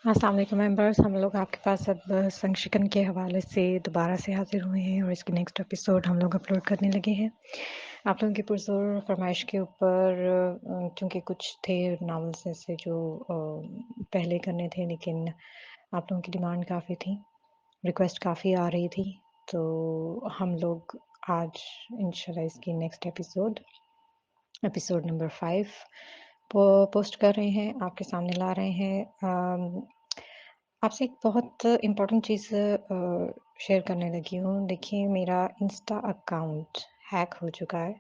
अस्सलाम वालेकुम मेंबर्स, हम लोग आपके पास अब संशिकन के हवाले से दोबारा से हाज़िर हुए हैं और इसकी नेक्स्ट एपिसोड हम लोग अपलोड करने लगे हैं। आप लोगों की पुरज़ोर फ़रमाइश के ऊपर चूँकि कुछ थे नॉवेल्स ऐसे जो पहले करने थे, लेकिन आप लोगों की डिमांड काफ़ी थी, रिक्वेस्ट काफ़ी आ रही थी, तो हम लोग आज इंशाल्लाह इसकी नेक्स्ट एपिसोड नंबर 5 पोस्ट कर रहे हैं, आपके सामने ला रहे हैं। आपसे एक बहुत इम्पोर्टेंट चीज़ शेयर करने लगी हूँ। देखिए, मेरा इंस्टा अकाउंट हैक हो चुका है,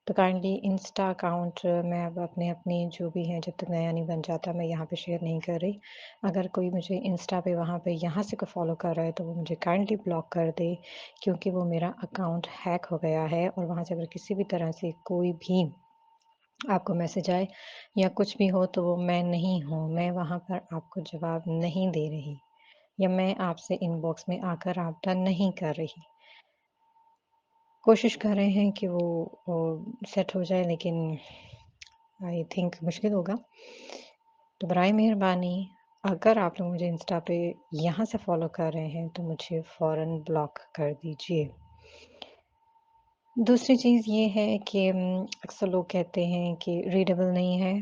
तो काइंडली इंस्टा अकाउंट मैं अब अपने जो भी हैं, जब तक नया नहीं बन जाता मैं यहाँ पे शेयर नहीं कर रही। अगर कोई मुझे इंस्टा पे वहाँ पे यहाँ से कोई फ़ॉलो कर रहा है तो वो मुझे काइंडली ब्लॉक कर दे, क्योंकि वो मेरा अकाउंट हैक हो गया है और वहाँ से अगर किसी भी तरह से कोई भी आपको मैसेज आए या कुछ भी हो तो वो मैं नहीं हूँ, मैं वहाँ पर आपको जवाब नहीं दे रही या मैं आपसे इनबॉक्स में आकर राब्ता नहीं कर रही। कोशिश कर रहे हैं कि वो सेट हो जाए, लेकिन आई थिंक मुश्किल होगा। तो बराए मेहरबानी, अगर आप लोग मुझे इंस्टा पे यहाँ से फ़ॉलो कर रहे हैं तो मुझे फ़ौरन ब्लॉक कर दीजिए। दूसरी चीज़ ये है कि अक्सर लोग कहते हैं कि रीडेबल नहीं है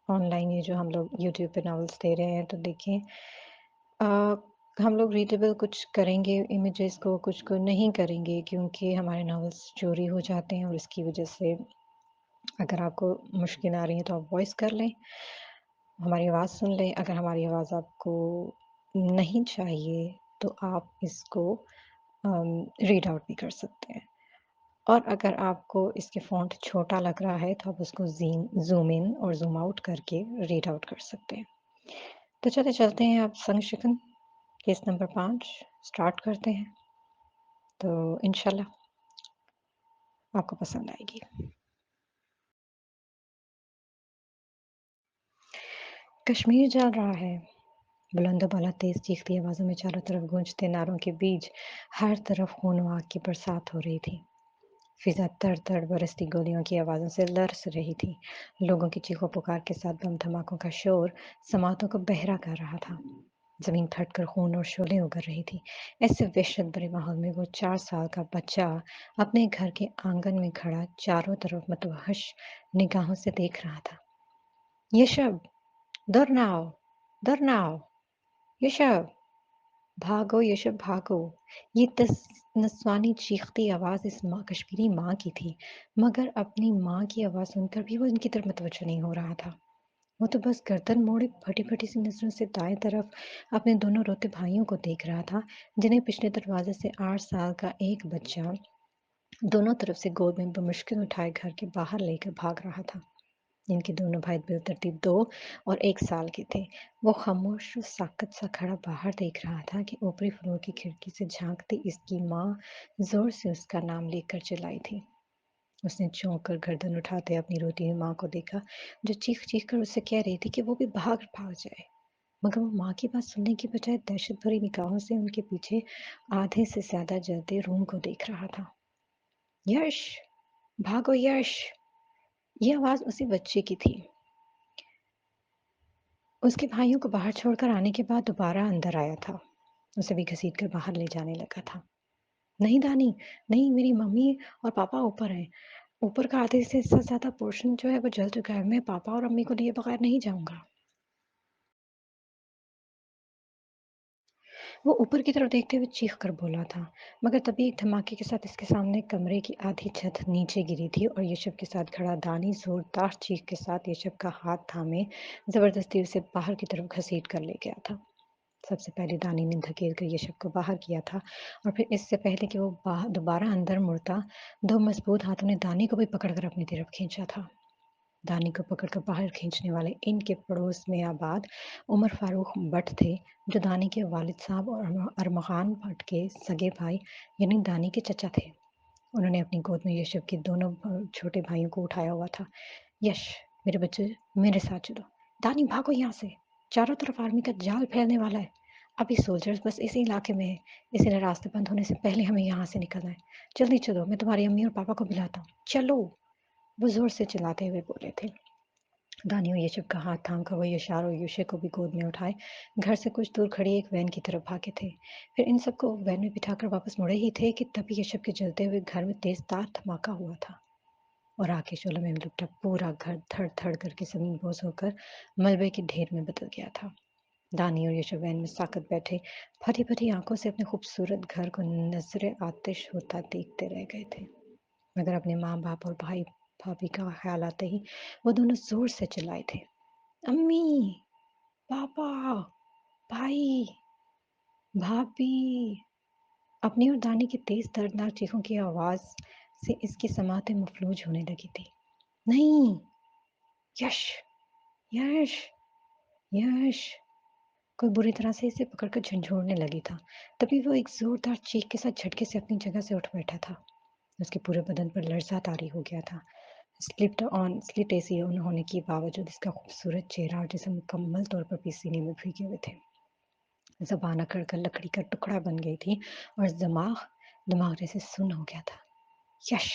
ऑनलाइन ये जो हम लोग यूट्यूब पे नॉवेल्स दे रहे हैं। तो देखें, अ, हम लोग रीडेबल कुछ करेंगे इमेजेस को, कुछ को नहीं करेंगे, क्योंकि हमारे नॉवेल्स चोरी हो जाते हैं और इसकी वजह से अगर आपको मुश्किल आ रही है तो आप वॉइस कर लें, हमारी आवाज़ सुन लें। अगर हमारी आवाज़ आपको नहीं चाहिए तो आप इसको रीड आउट भी कर सकते हैं। और अगर आपको इसके फ़ॉन्ट छोटा लग रहा है तो आप उसको ज़ूम इन और ज़ूम आउट करके रीड आउट कर सकते हैं। तो चलिए चलते हैं, आप संशिकन केस नंबर 5 स्टार्ट करते हैं, तो इंशाल्लाह आपको पसंद आएगी। कश्मीर जल रहा है, बुलंदो बाला तेज चीखती आवाज़ों में चारों तरफ गूंजते नारों के बीच हर तरफ खून व आग की बरसात हो रही थी। फिजा तर तर बरसती गोलियों की आवाज़ों से लरस रही थी। लोगों की चीखों पुकार के साथ बम धमाकों का शोर समातों को बहरा कर रहा था। जमीन फटकर खून और शोलें उगर रही थी। ऐसे वहशत भरे माहौल में वो 4 साल का बच्चा अपने घर के आंगन में खड़ा चारों तरफ मतवहश निगाहों से देख रहा था। यशब, दर ना आओ, दर ना आओ, यशब, भागो यशब भागो। ये नस्वानी चीखती आवाज़ इस कश्मीरी माँ की थी, मगर अपनी माँ की आवाज़ सुनकर भी वो इनकी तरफ मतवज्जो नहीं हो रहा था। वो तो बस गर्दन मोड़े फटी-फटी सी नज़रों से दाएं तरफ अपने दोनों रोते भाइयों को देख रहा था, जिन्हें पिछले दरवाजे से 8 साल का एक बच्चा दोनों तरफ से गोद में बमुश्किल उठाए घर के बाहर लेकर भाग रहा था। इनके दोनों भाई बिलतरतीब 2 और 1 साल के थे। वो खामोश और साकत सा खड़ा बाहर देख रहा था कि ऊपरी फ्लोर की खिड़की से झांकती इसकी माँ जोर से उसका नाम लेकर चिल्लाई थी। उसने चौंक कर गर्दन उठाते अपनी रोती हुई माँ को देखा, जो चीख-चीख कर उससे कह रही थी कि वो भी भाग-भाग जाए। मगर वो माँ की बात सुनने की बजाय दहशत भरी निगाहों से उनके पीछे आधे से ज़्यादा जलते रूम को देख रहा था। यश! भागो यश! ये आवाज़ उसी बच्चे की थी। उसके भाइयों को बाहर छोड़कर आने के बाद दोबारा अंदर आया था। उसे भी घसीट कर बाहर ले जाने लगा था। नहीं दानी, नहीं, मेरी मम्मी और पापा ऊपर हैं। ऊपर का आधे से ज़्यादा पोर्शन जो है वो जल चुका है। मैं पापा और अम्मी को लिए बगैर नहीं जाऊँगा। वो ऊपर की तरफ देखते हुए चीख कर बोला था, मगर तभी एक धमाके के साथ इसके सामने कमरे की आधी छत नीचे गिरी थी और यशब के साथ खड़ा दानी जोरदार चीख के साथ यशब का हाथ थामे जबरदस्ती उसे बाहर की तरफ घसीट कर ले गया था। सबसे पहले दानी ने धकेल कर यशब को बाहर किया था और फिर इससे पहले कि वो दोबारा अंदर मुड़ता, दो मजबूत हाथों ने दानी को भी पकड़कर अपनी तरफ खींचा था। दानी को पकड़कर बाहर खींचने वाले इनके पड़ोस में आबाद उमर फारूक भट्ट थे, जो दानी के वालिद साहब और अरमगान भट्ट के सगे भाई यानी दानी के चचा थे। उन्होंने अपनी गोद में यशब के दोनों छोटे भाइयों को उठाया हुआ था। यश, मेरे बच्चे, मेरे साथ चलो। दानी भागो यहाँ से, चारों तरफ आर्मी का जाल फैलने वाला है। अभी सोल्जर्स बस इसी इलाके में है, इसीलिए रास्ते बंद होने से पहले हमें यहाँ से निकलना है। जल्दी चलो, मैं तुम्हारी अम्मी और पापा को बुलाता हूँ। चलो, वो जोर से चिल्लाते हुए बोले थे। दानी और यशब का हाथ थाम कर वो यशार और यूशे को भी गोद में उठाए घर से कुछ दूर खड़ी एक वैन की तरफ भागे थे। फिर इन सबको वैन में बिठाकर वापस मुड़े ही थे कि तभी यशब के जलते हुए घर में तेज तार धमाका हुआ था और आके शोले में लिपटा पूरा घर धड़ धड़ करके जमीन बोझ होकर मलबे के ढेर में बदल गया था। दानी और यशब वैन में साकत बैठे फटी फटी आंखों से अपने खूबसूरत घर को नजरे आतिश होता देखते रह गए थे, मगर अपने माँ बाप और भाई भाभी का ख्याल आते ही वो दोनों जोर से चिल्लाए थे, अम्मी, पापा, भाई, भाभी। अपनी और दानी की तेज दर्दनाक चीखों की आवाज से इसकी समातें मफलूज होने लगी थी। नहीं, यश, यश, यश। कोई बुरी तरह से इसे पकड़कर झंझोड़ने लगी था। तभी वो एक जोरदार चीख के साथ झटके से अपनी जगह से उठ बैठा था। उसके पूरे बदन पर लर्जा तारी हो गया था। स्लिट एसी ऑन होने के बावजूद इसका खूबसूरत चेहरा और जिस्म मुकम्मल तौर पर पसीने में भीगे हुए थे। ज़बान अकड़कर लकड़ी का टुकड़ा बन गई थी और दिमाग जैसे सुन्न हो गया था। यश!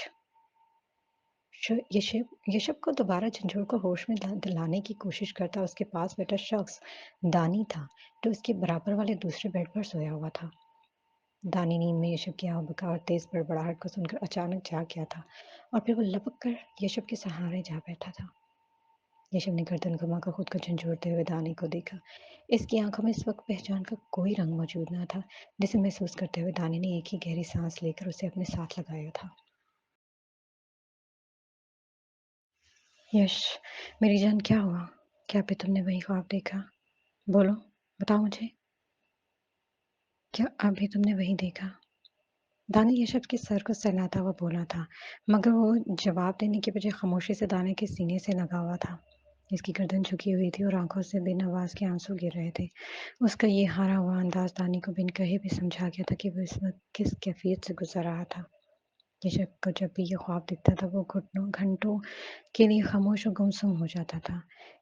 यशब को दोबारा झंझोड़ को होश में दिलाने की कोशिश करता उसके पास बैठा शख्स दानी था, जो उसके बराबर वाले दूसरे बेड पर सोया हुआ था। दानी नींद में यशब की आह और तेज बड़बड़ाहट को सुनकर अचानक जाग गया था और फिर वो लपक कर यशब के सहारे जा बैठा था। यशब ने गर्दन घुमाकर खुद को झंझोड़ते हुए दानी को देखा। इसकी आंखों में इस वक्त पहचान का कोई रंग मौजूद न था, जिसे महसूस करते हुए दानी ने एक ही गहरी सांस लेकर उसे अपने साथ लगाया था। यश, मेरी जान, क्या हुआ? क्या भी तुमने वही ख्वाब देखा? बोलो, बताओ मुझे। क्या अभी तुमने वही देखा? दानी यशब के सर को सहलाता हुआ बोला था, मगर वो जवाब देने के बजाय खामोशी से दानी के सीने से लगा हुआ था। इसकी गर्दन झुकी हुई थी और आंखों से बिन आवाज के आंसू गिर रहे थे। उसका ये हारा हुआ अंदाज दानी को बिन कहे भी समझा गया था कि वो इस वक्त किस कैफियत से गुजर रहा था। यशब को जब भी ये ख्वाब दिखता था वो घुटनों घंटों के लिए खामोश और गुमसुम हो जाता था।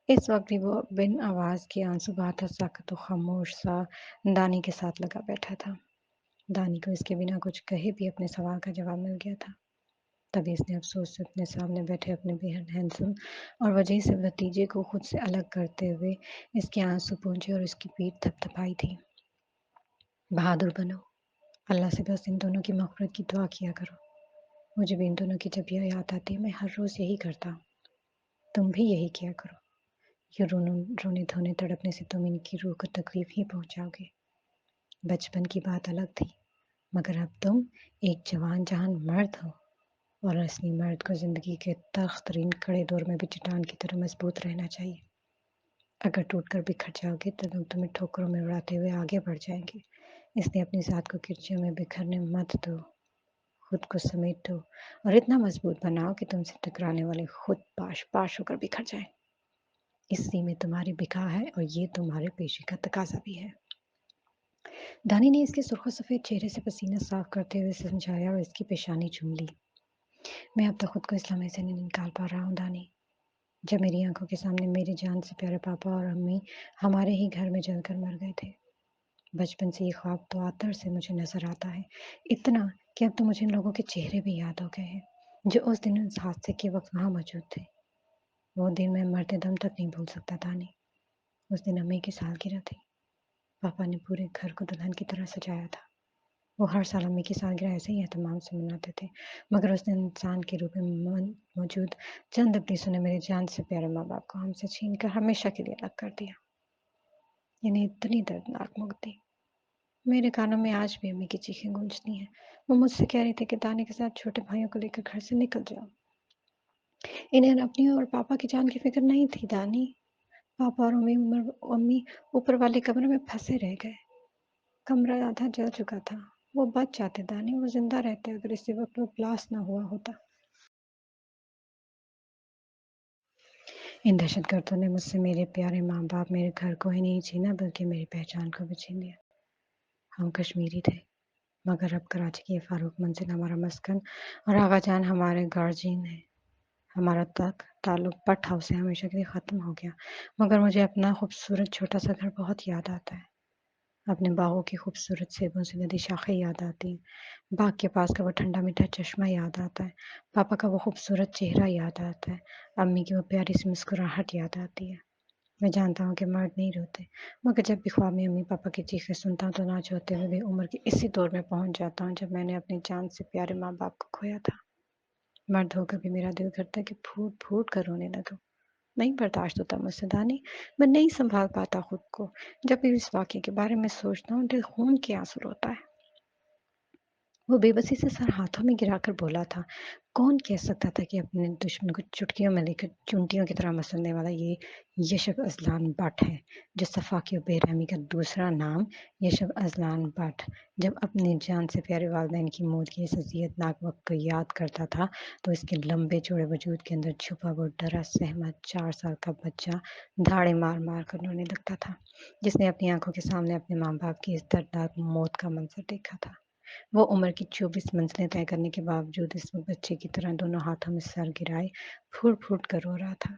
इस वक्त भी वो बिन आवाज के आंसू बहाता साकत और खामोश सा दानी के साथ लगा बैठा था। दानी को इसके बिना कुछ कहे भी अपने सवाल का जवाब मिल गया था। तभी इसने अफसोस से अपने सामने बैठे अपने बेहद हैंडसम और वजह से भतीजे को खुद से अलग करते हुए इसके आंसू पूंछे और इसकी पीठ थपथपाई थी। बहादुर बनो, अल्लाह से बस इन दोनों की मग़फ़िरत की दुआ किया करो। मुझे भी इन दोनों की जब यह याद आती है मैं हर रोज़ यही करता हूँ। तुम भी यही किया करो। ये रोने धोने तड़पने से तुम इनकी रूह को तकलीफ ही पहुंचाओगे। बचपन की बात अलग थी, मगर अब तुम एक जवान जहान मर्द हो और असली मर्द को ज़िंदगी के तख्त तरीन कड़े दौर में भी चट्टान की तरह मजबूत रहना चाहिए। अगर टूटकर बिखर जाओगे तो लोग तुम्हें ठोकरों में उड़ाते हुए आगे बढ़ जाएंगे। इसलिए अपनी ज़ात को किरचियों में बिखरने मत दो। खुद को समेटो और इतना मजबूत बनाओ कि तुमसे टकराने वाले खुद पाश पाश होकर बिखर जाएं। इसी में तुम्हारी बिका है और ये तुम्हारे पेशे का तकाजा भी है। दानी ने इसके सुर्ख सफ़ेद चेहरे से पसीना साफ करते हुए समझाया और इसकी पेशानी चूम ली। मैं अब तक खुद को इस लम्हे से नहीं निकाल पा रहा हूँ दानी, जब मेरी आंखों के सामने मेरे जान से प्यारे पापा और अम्मी हमारे ही घर में जलकर मर गए थे। बचपन से ये ख्वाब तो आतर से मुझे नजर आता है, इतना कि अब तो मुझे इन लोगों के चेहरे भी याद हो गए हैं, जो उस दिन उस हादसे के वक्त वहाँ मौजूद थे। वो दिन मैं मरते दम तक नहीं भूल सकता दानी। उस दिन अम्मी की सालगिरह थी। पापा ने पूरे घर को दुल्हन की तरह सजाया था। वो हर साल अम्मी की सालगिरह ऐसे ही एहतमाम से मनाते थे, मगर उस दिन इंसान के रूप में मौजूद चंद इब्लीसों ने मेरी जान से प्यारे माँ बाप को हमसे छीन कर हमेशा के लिए अलग कर दिया। यानी इतनी दर्दनाक मौत थी। मेरे कानों में आज भी अम्मी की चीखें गूंजती हैं। वो मुझसे कह रही थी कि दानी के साथ छोटे भाइयों को लेकर घर से निकल जाओ। इन्हें अपनी और पापा की जान की फिक्र नहीं थी दानी। पापा और अम्मी ऊपर वाले कमरे में फंसे रह गए। कमरा आधा जल चुका था। वो बच जाते दानी, वो जिंदा रहते अगर इसी वक्त वो ब्लास्ट ना हुआ होता। इन दहशतगर्दों ने मुझसे मेरे प्यारे माँ बाप, मेरे घर को ही नहीं छीना बल्कि मेरी पहचान को भी छीन लिया। हम कश्मीरी थे, मगर अब कराची की फारूक मंजिल हमारा मस्कन और आगा जान हमारे गार्जियन है। हमारा तक ताल्लुक पट हाउस से हमेशा के लिए ख़त्म हो गया, मगर मुझे अपना खूबसूरत छोटा सा घर बहुत याद आता है। अपने बागों की खूबसूरत सेबों से लदी शाखें याद आती हैं। बाग के पास का वो ठंडा मीठा चश्मा याद आता है। पापा का वो खूबसूरत चेहरा याद आता है। अम्मी की वो प्यारी सी मुस्कुराहट याद आती है। मैं जानता हूँ कि मर्द नहीं रोते, मगर जब भी ख्वाब में अम्मी पापा की चीखें सुनता हूँ तो ना चाहते हुए भी उम्र के इसी दौर में पहुंच जाता हूँ जब मैंने अपनी जान से प्यारे माँ बाप को खोया था। मर्द होकर भी मेरा दिल करता है कि फूट फूट कर रोने लगूं। नहीं बर्दाश्त होता मुझसे दानी। मैं नहीं संभाल पाता खुद को। जब भी इस वाक्य के बारे में सोचता हूँ दिल खून के आंसू रोता है। वो बेबसी से सर हाथों में गिराकर बोला था, कौन कह सकता था कि अपने दुश्मन को चुटकियों में लेकर चूंटियों की तरह मसलने वाला ये यशब अजलान बट है, जो सफाकी और बेरहमी का दूसरा नाम यशब अजलान बट। जब अपनी जान से प्यारे वालिदैन की मौत की इस अजियतनाक वक्त को याद करता था तो इसके लंबे चौड़े वजूद के अंदर छुपा वो डरा सहमत 4 साल का बच्चा धाड़े मार मार कर रोने लगता था, जिसने अपनी आंखों के सामने अपने माँ बाप की इस दर्दनाक मौत का मंजर देखा था। वो उम्र की 24 मंजिलें तय करने के बावजूद इस बच्चे की तरह दोनों हाथों में सर गिराए फूट-फूट कर रो रहा था।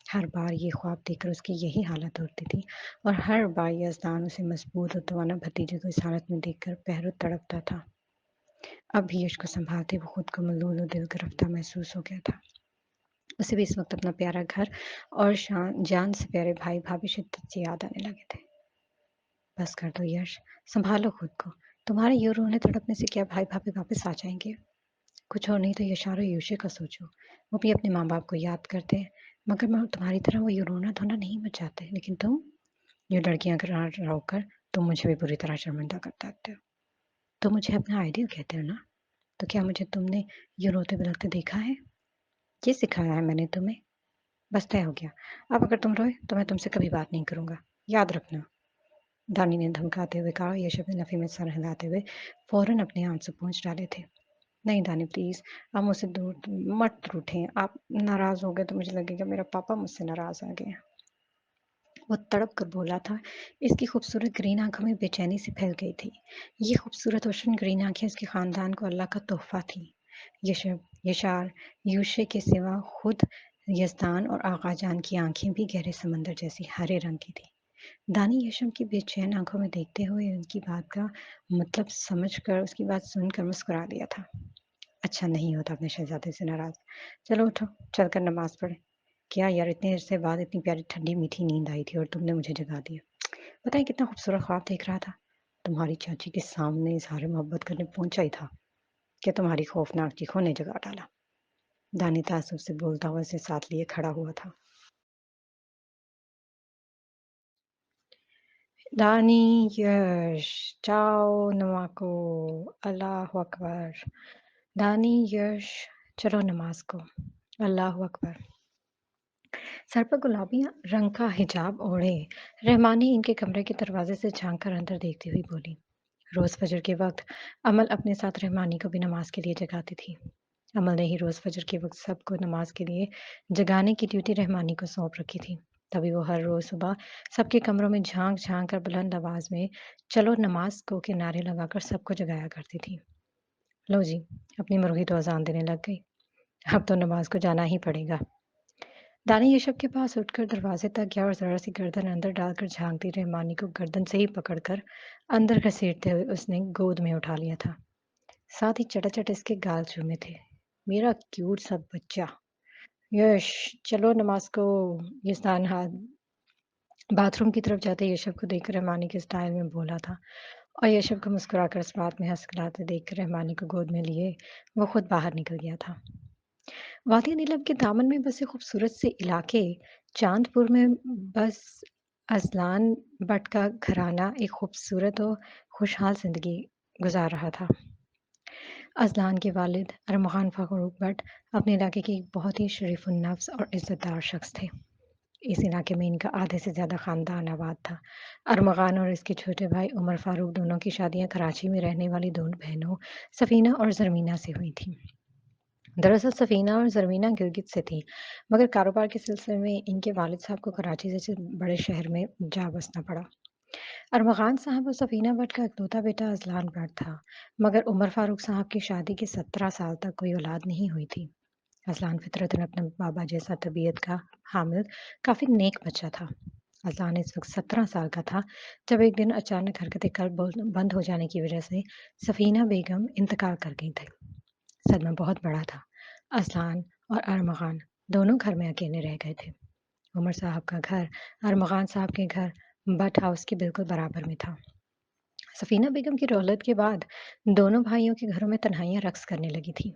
हर बार ये ख्वाब देखकर उसकी यही हालत होती थी और हर बार यज़दान उसे मजबूत और तवाना भतीजे को इस हालत में देखकर पैरों तड़पता था। अब भी यश को संभालते वो खुद को मलूल और दिल गिरफ्तार महसूस हो गया था। उसे भी इस वक्त अपना प्यारा घर और जान से प्यारे भाई भाभी शिद्दत से याद आने लगे थे। बस कर दो यश, संभालो खुद को। तुम्हारे यूं रोने तड़पने से क्या भाई भाभी वापस आ जाएंगे? कुछ और नहीं तो यशार और यूशे का सोचो। वो भी अपने माँ बाप को याद करते हैं, मगर मैं तुम्हारी तरह वो यूं रोना धोना नहीं मचाते। लेकिन तुम यूं लड़कियां रोकर तुम मुझे भी बुरी तरह शर्मिंदा कर देते हो। तुम मुझे अपना आइडियल कहते हो ना, तो क्या मुझे तुमने यूं रोते बिलखते देखा है? ये सिखाया है मैंने तुम्हें। बस तय हो गया। अब अगर तुम रोए तो मैं तुमसे कभी बात नहीं करूंगा, याद रखना। दानी ने धमकाते हुए कहा। यशब ने नफी में सर हिलाते हुए फौरन अपने आंसू पोंछ डाले थे। नहीं दानी प्लीज, आप मुझसे दूर मत रूठें। आप नाराज हो गए तो मुझे लगेगा मेरा पापा मुझसे नाराज आ गए। वो तड़प कर बोला था। इसकी खूबसूरत ग्रीन आंखों में बेचैनी से फैल गई थी। ये खूबसूरत रोशन ग्रीन आंखें उसके खानदान को अल्लाह का तोहफा थी। यशब, यशार, यूशे के सिवा खुद यजदान और आगा जान की आंखें भी गहरे समंदर जैसी हरे रंग की थी। दानी यशम की बेचैन आंखों में देखते हुए उनकी बात का मतलब समझकर उसकी बात सुनकर मुस्कुरा दिया था। अच्छा नहीं होता अपने शहजादे से नाराज। चलो उठो, चलकर नमाज पढ़े। क्या यार, इतने अरसे बाद इतनी प्यारी ठंडी मीठी नींद आई थी और तुमने मुझे जगा दिया। पता है कितना खूबसूरत ख्वाब देख रहा था। तुम्हारी चाची के सामने इजहार मोहब्बत करने पहुंचा ही था कि तुम्हारी खौफनाक चीखों ने जगा डाला। दानी तासुब से बोलता हुआ उसे साथ लिए खड़ा हुआ था। दानी यश, जाओ नमाको, अल्लाह अकबर। दानी यश, चलो नमाज को, अल्लाह अकबर। सर पर गुलाबी रंग का हिजाब ओढ़े रहमानी इनके कमरे के दरवाजे से झांक कर अंदर देखती हुई बोली। रोज फजर के वक्त अमल अपने साथ रहमानी को भी नमाज के लिए जगाती थी। अमल ने ही रोज फजर के वक्त सबको नमाज के लिए जगाने की ड्यूटी रहमानी को सौंप रखी थी। तभी वो हर रोज सुबह सबके कमरों में झांक झांक कर बुलंद आवाज में चलो नमाज को के नारे लगाकर सबको जगाया करती थी। लो जी, अपनी मुर्गी तो अजान देने लग गई। अब तो नमाज को जाना ही पड़ेगा। दानी यशब के पास उठकर दरवाजे तक गया और जरा सी गर्दन अंदर डालकर झांकती रहमानी को गर्दन से ही पकड़कर अंदर घसीटते हुए उसने गोद में उठा लिया था। साथ ही चटाचट इसके गाल चूमे थे। मेरा क्यूट सा बच्चा। यश, चलो नमाज को। ये स्थान हाथ बाथरूम की तरफ जाते यशब को देखकर रहमानी के स्टाइल में बोला था और यशब को मुस्कुराकर इस बात में हंसखिलाते देखकर रहमानी को गोद में लिए वो खुद बाहर निकल गया था। वादिया नीलम के दामन में बसे खूबसूरत से इलाके चांदपुर में बस अजलान भट्ट का घराना एक खूबसूरत और खुशहाल जिंदगी गुजार रहा था। अजलान के वालिद अरमगान फ़ारूक भट्ट अपने इलाके के एक बहुत ही शरीफुन्नफ्स और इज़्ज़तदार शख्स थे। इस इलाके में इनका आधे से ज़्यादा ख़ानदान आबाद था। अरमगान और इसके छोटे भाई उमर फ़ारूक दोनों की शादियाँ कराची में रहने वाली दोनों बहनों सफ़ीना और ज़रमीना से हुई थीं। दरअसल सफ़ीना और ज़रमीना गिलगित से थीं, मगर कारोबार के सिलसिले में इनके वालिद साहब को कराची जैसे बड़े शहर में जा बसना पड़ा। अरमगान साहब और सफ़ीना भट्ट का इकलौता बेटा अज़लान भट्ट था, मगर उमर फ़ारूक साहब की शादी के 17 साल तक कोई औलाद नहीं हुई थी। अज़लान फ़ितरतन अपने बाबा जैसा तबीयत का हामिल काफ़ी नेक बच्चा था। अज़लान इस वक़्त 17 साल का था जब एक दिन अचानक हरकतें बंद हो जाने की वजह से सफ़ीना बेगम इंतकाल कर गई थी। सदमा बहुत बड़ा था। अज़लान और अरमगान दोनों घर में अकेले रह गए थे। उमर साहब का घर अरमगान साहब के घर बट हाउस के बिल्कुल बराबर में था। सफ़ीना बेगम की दौलत के बाद दोनों भाइयों के घरों में तन्हाइयाँ रक़्स करने लगी थी।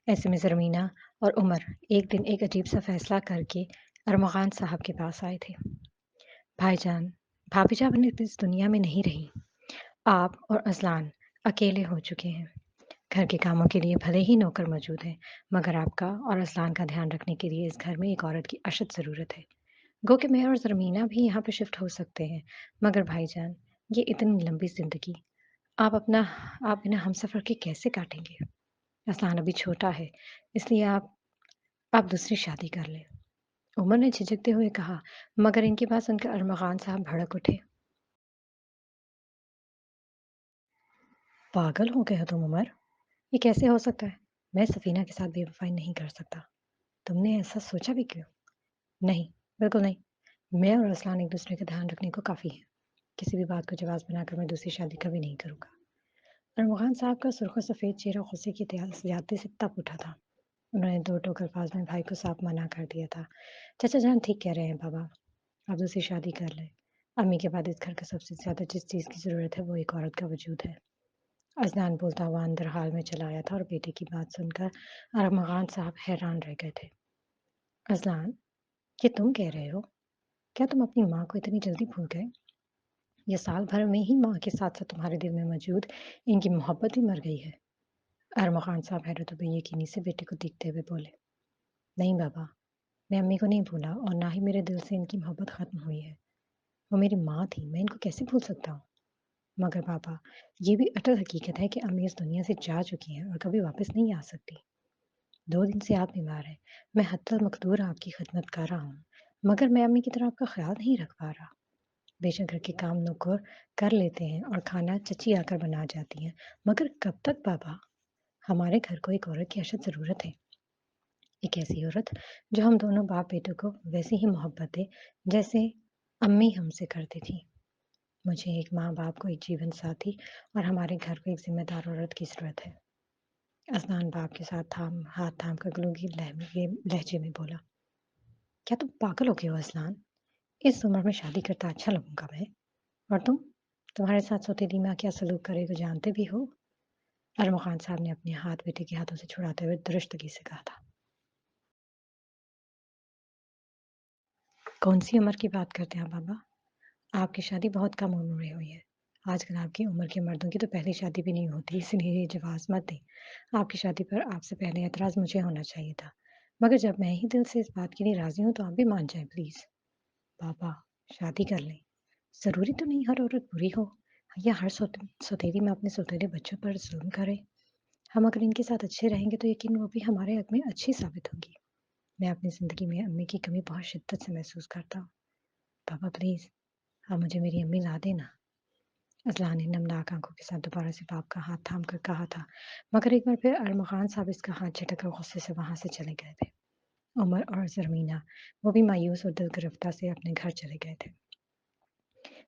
ऐसे में ज़रमीना और उमर एक दिन एक अजीब-सा फ़ैसला करके अरमगान साहब के पास आए थे। भाईजान, भाभी जान अब इस दुनिया में नहीं रही। आप और अज़लान अकेले हो चुके हैं। घर के कामों के लिए भले ही नौकर मौजूद हैं, मगर आपका और अज़लान का ध्यान रखने के लिए इस घर में एक औरत की अशद ज़रूरत है। गो कि मैं और ज़रमीना भी यहाँ पे शिफ्ट हो सकते हैं, मगर भाईजान, ये इतनी लंबी ज़िंदगी आप अपना आप बिना हमसफ़र के कैसे काटेंगे? अज़लान अभी छोटा है, इसलिए आप दूसरी शादी कर लें। उमर ने झिझकते हुए कहा, मगर इनकी बात सुनकर अरमगान साहब भड़क उठे। पागल हो गए हो तुम उमर? ये कैसे हो सकता है? मैं सफ़ीना के साथ बेवफ़ाई नहीं कर सकता। तुमने ऐसा सोचा भी क्यों? नहीं, बिल्कुल नहीं। मैं और अरसलान एक-दूसरे का ध्यान रखने को काफ़ी हैं। किसी भी बात को जवाज़ बनाकर मैं दूसरी शादी कभी नहीं करूँगा। अरमग़ान साहब का सुर्ख़ सफ़ेद चेहरा गुस्से की ज़्यादती से तप उठा था। उन्होंने दो टोक अल्फ़ाज़ में भाई को साफ मना कर दिया था। चाचा जान ठीक कह रहे हैं बाबा, आप दूसरी शादी कर लें। अम्मी के बाद इस घर का सबसे ज़्यादा जिस चीज़ की ज़रूरत है वो एक औरत का वजूद है। अज़नान बोलता हुआ अंदर हाल में चला आया था और बेटे की बात सुनकर अरमग़ान साहब हैरान रह गए थे। अज़लान, ये तुम कह रहे हो? क्या तुम अपनी माँ को इतनी जल्दी भूल गए? या साल भर में ही माँ के साथ-साथ तुम्हारे दिल में मौजूद इनकी मोहब्बत ही मर गई है? अरमग़ान साहब हैरत और बेयकीनी से बेटे को देखते हुए बोले, नहीं बाबा, मैं अम्मी को नहीं भूला और ना ही मेरे दिल से इनकी मोहब्बत ख़त्म हुई है। वो मेरी माँ थी, मैं इनको कैसे भूल सकता हूँ? मगर पापा, ये भी अटल हकीकत है कि अम्मी इस दुनिया से जा चुकी हैं और कभी वापस नहीं आ सकती। 2 दिन से आप बीमार हैं। मैं हत्तल मक़दूर आपकी ख़िदमत कर रहा हूँ, मगर मैं अम्मी की तरह आपका ख़्याल नहीं रख पा रहा। बेशक घर के काम नौकर कर लेते हैं और खाना चची आकर बना जाती हैं, मगर कब तक बाबा? हमारे घर को एक औरत की अशद ज़रूरत है। एक ऐसी औरत जो हम दोनों बाप-बेटों को वैसी ही मोहब्बत दे, जैसे अम्मी हमसे करती थी। मुझे एक माँ-बाप को एक जीवन साथी और हमारे घर को एक ज़िम्मेदार औरत की ज़रूरत है। अज़नान बाप के साथ हाथ थाम कर गलोगी लहजे में बोला, क्या तुम पागल हो गए हो अज़लान? इस उम्र में शादी करता अच्छा लगूँगा मैं। और तुम? तुम्हारे साथ सौतेली माँ क्या सलूक करे तो जानते भी हो? अरमग़ान साहब ने अपने हाथ बेटे के हाथों से छुड़ाते हुए दुरुस्तगी से कहा था। कौन-सी उम्र की बात करते हैं आप बाबा? आपकी शादी बहुत कम उम्र में हुई है। आजकल आपकी उम्र के मर्दों की तो पहली शादी भी नहीं होती, इसलिए ये जवाज़ मत दें। आपकी शादी पर आपसे पहले एतराज़ मुझे होना चाहिए था। मगर जब मैं ही दिल से इस बात के लिए राज़ी हूँ, तो आप भी मान जाएँ प्लीज़। पापा, शादी कर लें। ज़रूरी तो नहीं हर औरत बुरी हो या हर सौतेली माँ अपने सौतेले बच्चों पर ज़ुल्म करे। हम अगर इनके साथ अच्छे रहेंगे तो यकीनन वो भी हमारे हक़ में अच्छी साबित होंगी। मैं अपनी ज़िंदगी में अम्मी की कमी बहुत शिद्दत से महसूस करता हूँ। पापा प्लीज़, आप मुझे मेरी अम्मी ला देना। अज़लान ने नमनाक आँखों के साथ दोबारा से बाप का हाथ थाम कर कहा था, मगर एक बार फिर अरमग़ान साहब इसका हाथ झटक कर गुस्से से वहाँ से चले गए थे। उमर और ज़रमीना, वो भी मायूस और दिल गिरफ़्तार से अपने घर चले गए थे।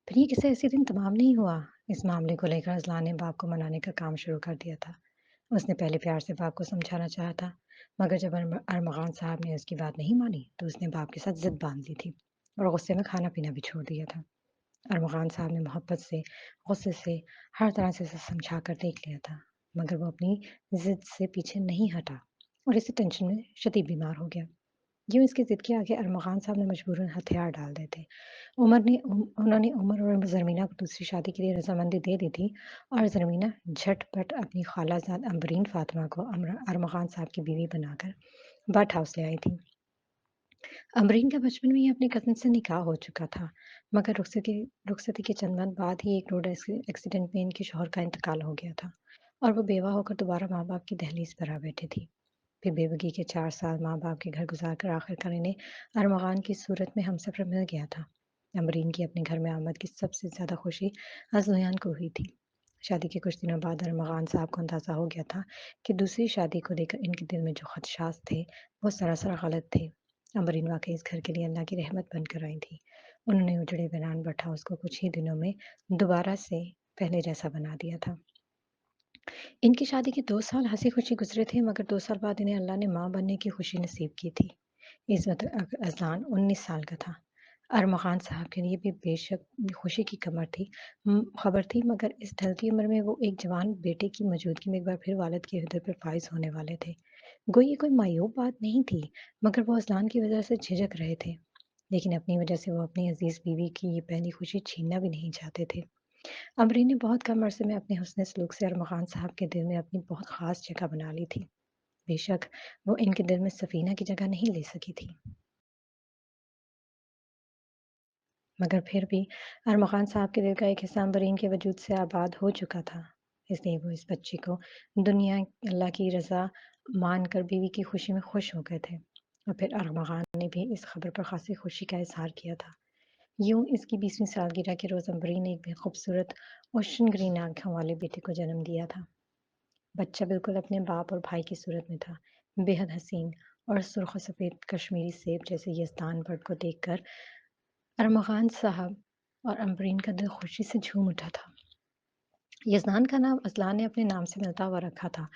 फिर ये किस्सा इसी दिन तमाम नहीं हुआ। इस मामले को लेकर अज़लान ने बाप को मनाने का काम शुरू कर दिया था। उसने पहले प्यार से बाप को समझाना चाहा था, मगर जब अरमग़ान साहब ने उसकी बात नहीं मानी, तो उसने बाप के साथ ज़िद बाँध ली थी और गुस्से में खाना-पीना भी छोड़ दिया था। अरमग़ान साहब ने मोहब्बत से, गुस्से से, हर तरह से उसे समझा कर देख लिया था, मगर वो अपनी ज़िद से पीछे नहीं हटा और इसी टेंशन में शदीद बीमार हो गया। यूँ इसकी ज़िद के आगे अरमग़ान साहब ने मजबूरन हथियार डाल दिए थे। उन्होंने उमर और ज़रमीना को दूसरी शादी के लिए रज़ामंदी दे दी थी और ज़रमीना झटपट अपनी खालाज़ाद अम्बरीन फ़ातिमा को अरमग़ान साहब की बीवी बनाकर बट हाउस ले आई थी। अम्बरीन का बचपन में ही अपने कज़न से निकाह हो चुका था, मगर रुखसती के चंद माह बाद ही एक रोड एक्सीडेंट में इनके शौहर का इंतकाल हो गया था और वो बेवा होकर दोबारा माँ-बाप की दहलीज पर आ बैठी थी। फिर बेवगी के 4 साल माँ-बाप के घर गुज़ार कर आखिरकार इन्हें अरमग़ान की सूरत में हमसफ़र मिल गया था। अम्बरीन की अपने घर में आमद की सबसे ज़्यादा खुशी अज़लयान को हुई थी। शादी के कुछ दिनों बाद अरमग़ान साहब को अंदाज़ा हो गया था कि दूसरी शादी को लेकर इनके दिल में जो ख़दशात थे, वो सरासर गलत थे। अम्बरीन वाक़ई इस घर के लिए अल्लाह की रहमत बनकर आई थी। उन्होंने उजड़े वीरान बट हाउस को कुछ ही दिनों में दोबारा से पहले जैसा बना दिया था। इनकी शादी के 2 साल हँसी-खुशी गुज़रे थे, मगर 2 साल बाद इन्हें अल्लाह ने माँ बनने की खुशी नसीब की थी। इस वक़्त अज़लान 19 साल का था। अरमग़ान साहब के लिए भी बेशक खुशी की खबर थी, मगर इस ढलती उम्र में वो एक जवान बेटे की मौजूदगी में एक बार फिर वालिद के हृदय पर फ़ाइज़ होने वाले थे। ये कोई मायूब बात नहीं थी, मगर वो अज़लान की वज़ह से झिझक रहे थे। लेकिन अपनी वज़ह से वो अपनी अज़ीज़ बीवी की ये पहली खुशी छीनना भी नहीं चाहते थे। अमरीन ने बहुत कम अरसे में अपने हुस्न सलूक से अरमग़ान साहब के दिल में अपनी बहुत ख़ास जगह बना ली थी। बेशक वो इनके दिल में सफ़ीना की जगह नहीं ले सकी थी, मगर फिर भी अरमग़ान साहब के दिल का एक हिस्सा अम्बरीन के वजूद से आबाद हो चुका था। इसलिए वो इस बच्ची को दुनिया अल्लाह की रज़ा मानकर बीवी की खुशी में खुश हो गए थे। और फिर अरमग़ान ने भी इस खबर पर ख़ासी खुशी का इज़हार किया था। यूँ इसकी 20वीं सालगिरह के रोज़ अम्बरीन ने एक भी खूबसूरत ओशन ग्रीन आँखों वाले बेटे को जन्म दिया था। बच्चा बिल्कुल अपने बाप और भाई की सूरत में था। बेहद हसीन और सुर्ख़ और सफ़ेद कश्मीरी सेब जैसे यज़दान बर्ड को देखकर अरमग़ान साहब और अम्बरीन का दिल खुशी से झूम उठा था। यज़दान का नाम अज़लान ने अपने नाम से मिलता हुआ रखा था,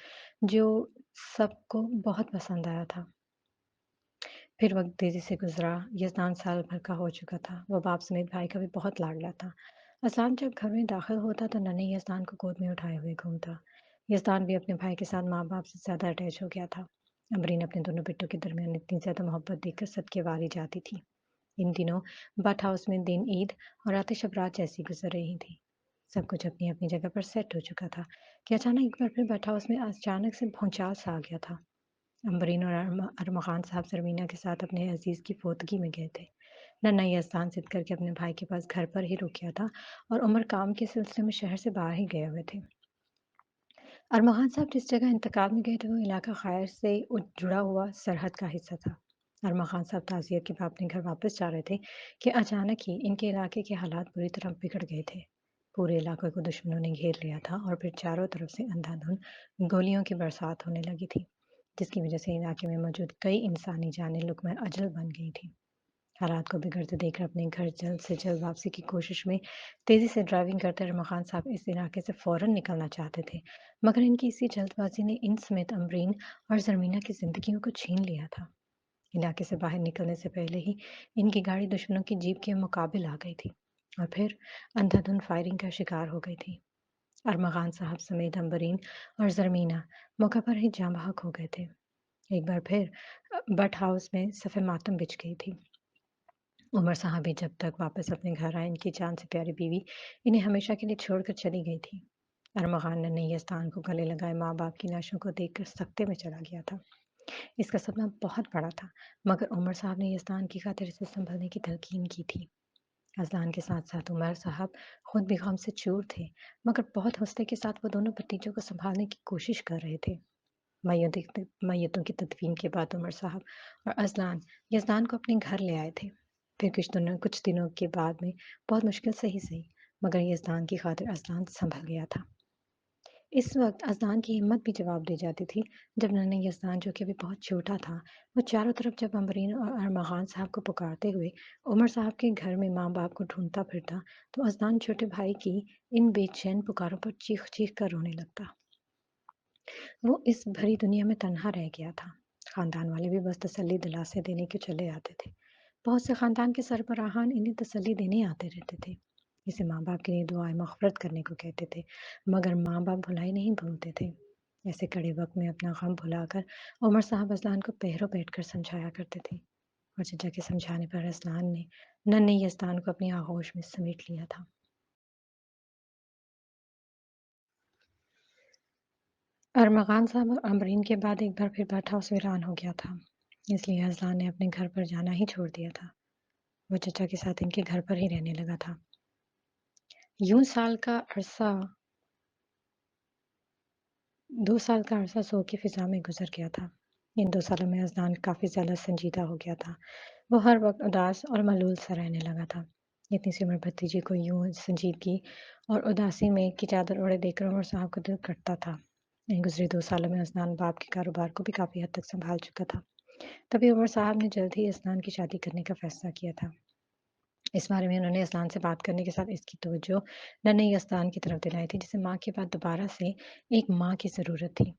जो सबको बहुत पसंद आया था। फिर वक़्त तेज़ी से गुज़रा, यज़दान साल भर का हो चुका था। वो बाप समेत भाई का भी बहुत लाडला था। अज़लान जब घर में दाख़िल होता तो नन्हे यज़दान को गोद में उठाए हुए घूमता। यज़दान भी अपने भाई के साथ माँ-बाप से ज़्यादा अटैच हो गया था। अमरीन अपने दोनों बेटों के दरमियान इतनी ज़्यादा मोहब्बत देखकर सदके वाली जाती थी। इन दिनों बट हाउस में दिन ईद और आतिशबारात जैसी गुज़र रही थी। सब कुछ अपनी-अपनी जगह पर सेट हो चुका था कि अचानक एक बार फिर बट हाउस में अचानक से भूचाल सा आ गया था। अम्बरीन और अरमग़ान साहब ज़रमीना के साथ अपने अज़ीज़ की पोतगी में गए थे। नन्हा यज़दान ज़िद करके अपने भाई के पास घर पर ही रुक गया था और उमर काम के सिलसिले में शहर से बाहर ही गए हुए थे। अरमग़ान साहब जिस जगह इंतकाल में गए थे वो इलाका ख़ैर से जुड़ा हुआ सरहद का हिस्सा था। अरमग़ान साहब ताज़ियत के बाद अपने घर वापस जा रहे थे कि अचानक ही इनके इलाके के हालात बुरी तरह बिगड़ गए थे। पूरे इलाके को दुश्मनों ने घेर लिया था और फिर चारों तरफ से अंधाधुंध गोलियों की बरसात होने लगी थी, जिसकी वजह से इलाके में मौजूद कई इंसानी जानें लुक़मा अजल बन गई थी। हालात को बिगड़ते देखकर अपने घर जल्द से जल्द वापसी की कोशिश में तेज़ी से ड्राइविंग करते रहे मकान साहब इस इलाके से फ़ौरन निकलना चाहते थे, मगर इनकी इसी जल्दबाज़ी ने इन समेत अमरीन और ज़रमीना की ज़िंदगियों को छीन लिया था। इलाके से बाहर निकलने से पहले ही इनकी गाड़ी दुश्मनों की जीप के मुकाबिल आ गई थी और फिर अंधाधुंध फायरिंग का शिकार हो गई थी। अरमग़ान साहब समेत अम्बरीन और ज़रमीना मौके पर ही जाँ बहक हो गए थे। एक बार फिर बट हाउस में सफ़े मातम बिछ गई थी। उमर साहब भी जब तक वापस अपने घर आए, इनकी जान से प्यारी बीवी इन्हें हमेशा के लिए छोड़कर चली गई थी। अरमग़ान ने नई यज़दान को गले लगाए माँ-बाप की लाशों को देखकर सकते में चला गया था। इसका सपना बहुत बड़ा था, मगर उमर साहब ने यज़दान की खातिर इसे सँभलने की तलकीन की थी। अज़लान के साथ-साथ उमर साहब खुद भी गम से चूर थे, मगर बहुत हौसले के साथ वो दोनों भतीजों को सँभालने की कोशिश कर रहे थे। मैयतों की तदफ़ीन के बाद उमर साहब और अज़लान यज़दान को अपने घर ले आए थे। फिर कुछ दिनों के बाद में बहुत मुश्किल से ही सही, मगर यज़दान की खातिर अज़लान सँभल गया था। इस वक़्त अज़लान की हिम्मत भी जवाब दे जाती थी, जब नन्हे यज़दान जो कि अभी बहुत छोटा था, वो चारों तरफ जब अमरीन और अरमग़ान साहब को पुकारते हुए उमर साहब के घर में माँ-बाप को ढूँढता फिरता, तो अज़लान छोटे भाई की इन बेचैन पुकारों पर चीख-चीख कर रोने लगता। वो इस भरी दुनिया में तन्हा रह गया था। खानदान वाले भी बस तसल्ली दिलासे देने के चले आते थे। बहुत से खानदान के सरबराहान इन्हें तसल्ली देने आते रहते थे। इसे माँ-बाप के लिए दुआएँ मग़फ़िरत करने को कहते थे, मगर माँ-बाप भुलाई नहीं भूलते थे। ऐसे कड़े वक़्त में अपना गम भुलाकर उमर साहब अज़लान को पैरों बैठकर समझाया करते थे और चचा के समझाने पर अज़लान ने नन्हे यज़दान को अपनी आगोश में समेट लिया था। अरमग़ान साहब और अमरीन के बाद एक बार फिर भट्ट हाउस वीरान हो गया था। इसलिए अज़लान ने अपने घर पर जाना ही छोड़ दिया था। वो चचा के साथ इनके घर पर ही रहने लगा था। यूँ साल का अरसा 2 साल का अरसा शो की फ़िज़ा में गुज़र गया था। इन 2 सालों में अज़लान काफ़ी ज़्यादा संजीदा हो गया था। वो हर वक़्त उदास और मलूल सा रहने लगा था। इतनी सी उम्र भतीजे को यूँ संजीदगी और उदासी में की चादर ओढ़े देखकर उमर साहब का दिल कटता था। इन गुज़रे 2 सालों में अज़लान बाप के कारोबार को भी काफ़ी हद तक सँभाल चुका था। तभी उमर साहब ने जल्द ही अज़लान की शादी करने का फ़ैसला किया था। इस बारे में उन्होंने असलान से बात करने के साथ इसकी तवज्जो नन्हे यज़दान की तरफ दिलाई थी, जिसे माँ के बाद दोबारा से एक माँ की ज़रूरत थी।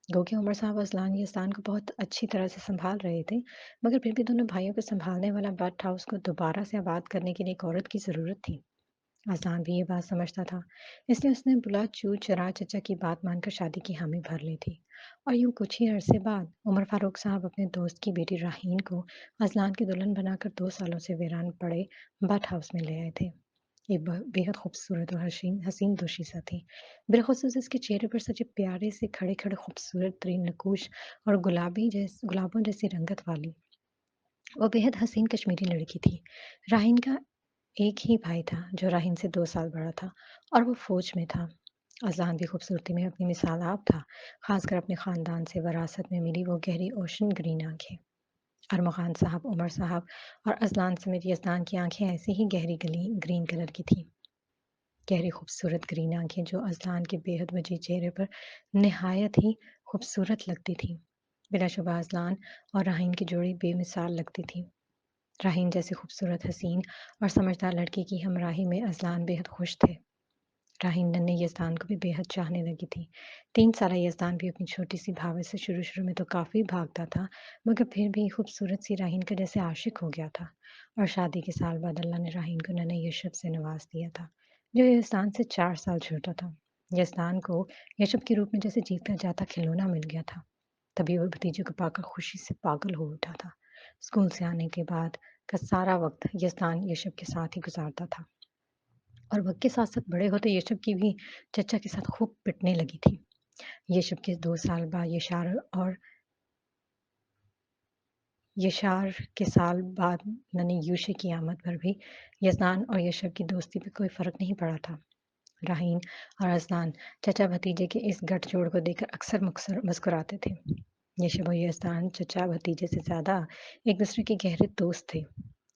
गो कि उमर साहब असलान यज़दान को बहुत अच्छी तरह से सँभाल रहे थे, मगर फिर भी दोनों भाइयों को सँभालने वाला बट हाउस को दोबारा से आबाद करने के लिए एक औरत की ज़रूरत थी। अज़लान भी ये बात समझता था, इसलिए उसने बुला चू चरा चचा की बात मानकर शादी की हामी भर ली थी। और यूँ कुछ ही अरसे बाद उमर फारूक साहब अपने दोस्त की बेटी राहीन को अज़लान की दुल्हन बनाकर 2 सालों से वीरान पड़े बट हाउस में ले आए थे। ये बेहद खूबसूरत और हसीन हसीन दोशीज़ा थी। बिलख़ुसूस इसके चेहरे पर सजे प्यारे से खड़े-खड़े खूबसूरत तरीन नकूश और गुलाबों जैसी रंगत वाली वो बेहद हसीन कश्मीरी लड़की थी। राहीन का एक ही भाई था जो राहीन से 2 साल बड़ा था और वो फ़ौज में था। अज़लान भी खूबसूरती में अपनी मिसाल आप था, ख़ासकर अपने ख़ानदान से विरासत में मिली वो गहरी ओशन ग्रीन आँखें। अरमा खान साहब, उमर साहब और अज़लान समेत यज़दान की आँखें ऐसी ही गहरी गली ग्रीन कलर की थीं। गहरी खूबसूरत ग्रीन आँखें जो अज़लान के बेहद वजीह चेहरे पर निहायत ही खूबसूरत लगती थीं। बिलाशुबा अज़लान और राहीन की जोड़ी बेमिसाल लगती थी। राहीन जैसी खूबसूरत, हसीन और समझदार लड़की की हमराही में अज़लान बेहद खुश थे। राहीन नन्हे यज़दान को भी बेहद चाहने लगी थी। 3 साला यज़दान भी अपनी छोटी-सी भावे से शुरू-शुरू में तो काफ़ी भागता था, मगर फिर भी खूबसूरत-सी राहीन का जैसे आशिक हो गया था और शादी के साल बाद अल्लाह ने राहीन को नन्हे यशब से नवाज़ दिया था, जो यज़दान से 4 साल छोटा था। यज़दान को यशब के रूप में जैसे जीता जाता खिलौना मिल गया था। तभी वो भतीजे को पाकर खुशी से पागल हो उठा था। स्कूल से आने के बाद का सारा वक़्त यज़दान यशब के साथ ही गुज़ारता था और वक़्त के साथ-साथ बड़े होते यशब की भी चचा के साथ खूब पिटने लगी थी। यशब के 2 साल बाद यशार के साल बाद नन्ही यूशे की आमद पर भी यज़दान और यशब की दोस्ती पे कोई फ़र्क नहीं पड़ा था। राहीन और अज़लान चचा-भतीजे के इस गठजोड़ को देखकर अक्सर मुस्कुराते थे। यशब और यज़दान चचा-भतीजे से ज़्यादा एक-दूसरे के गहरे दोस्त थे।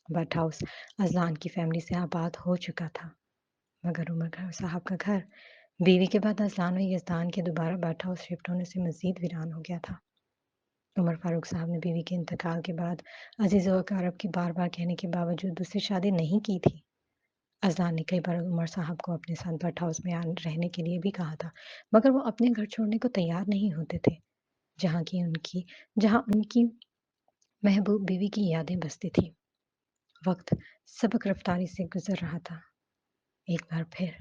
बट हाउस अज़लान की फ़ैमिली से आबाद हो चुका था, मगर उमर साहब का घर बीवी के बाद अज़लान और यज़दान के दोबारा बट हाउस शिफ्ट होने से मज़ीद वीरान हो गया था। उमर फारूक साहब ने बीवी के इंतकाल के बाद अज़ीज़ व अक़ारब के बार-बार कहने के बावजूद दूसरी शादी नहीं की थी। अज़लान ने कई बार उमर साहब को अपने साथ बट हाउस में रहने के लिए भी कहा था, मगर वो अपने घर छोड़ने को तैयार नहीं होते थे, जहाँ उनकी महबूब बीवी की यादें बसती थीं। वक़्त सबक रफ्तारी से गुज़र रहा था। एक बार फिर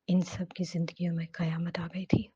इन सब की ज़िंदगियों में क़यामत आ गई थी।